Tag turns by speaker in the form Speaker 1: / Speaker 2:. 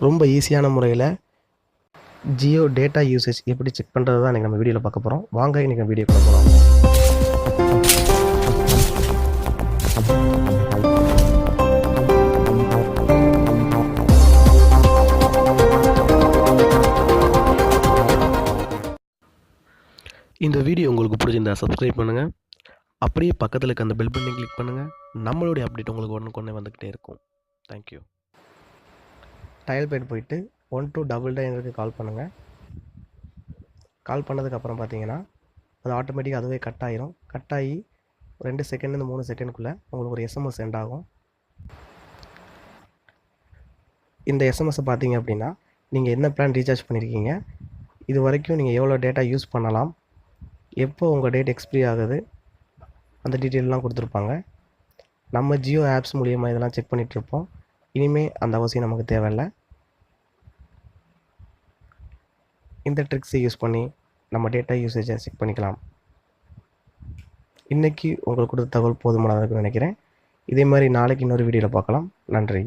Speaker 1: ரொம்ப ஈஸியான முறையில் ஜியோ டேட்டா யூசேஜ் எப்படி செக் பண்ணுறது தான் இன்றைக்கி நம்ம வீடியோவில் பார்க்க போகிறோம். வாங்க இன்றைக்கி நம்ம வீடியோக்குள்ள போகிறோம். இந்த வீடியோ உங்களுக்கு பிடிச்சிருந்தா சப்ஸ்கிரைப் பண்ணுங்கள். அப்படியே பக்கத்தில் இருக்க அந்த பெல் பட்டனை கிளிக் பண்ணுங்கள். நம்மளுடைய அப்டேட் உங்களுக்கு உடனுக்குடனே வந்துக்கிட்டே இருக்கும். தேங்க்யூ. டயல் பேட் போயிட்டு 1299 கால் பண்ணுங்கள். கால் பண்ணதுக்கப்புறம் பார்த்தீங்கன்னா அது ஆட்டோமேட்டிக்காக அதுவே கட் ஆகிரும். கட் ஆகி 2 செகண்ட்லேருந்து 3 செகண்டுக்குள்ளே உங்களுக்கு ஒரு எஸ்எம்எஸ் சென்ட் ஆகும். இந்த எஸ்எம்எஸ்ஸை பார்த்தீங்க அப்படின்னா நீங்கள் என்ன பிளான் ரீசார்ஜ் பண்ணியிருக்கீங்க, இது வரைக்கும் நீங்கள் எவ்வளோ டேட்டா யூஸ் பண்ணலாம், எப்போ உங்கள் டேட் எக்ஸ்பிரி ஆகுது, அந்த டீட்டெயிலெலாம் கொடுத்துருப்பாங்க. நம்ம ஜியோ ஆப்ஸ் மூலியமாக இதெல்லாம் செக் பண்ணிகிட்ருப்போம். இனிமேல் அந்த அவசியம் நமக்கு தேவையில்லை. இந்த ட்ரிக்ஸை யூஸ் பண்ணி நம்ம டேட்டா யூசேஜை செக் பண்ணிக்கலாம். இன்றைக்கி உங்களுக்கு கொடுத்த தகவல் போதுமானதாக இருக்குன்னு நினைக்கிறேன். இதே மாதிரி நாளைக்கு இன்னொரு வீடியோவில் பார்க்கலாம். நன்றி.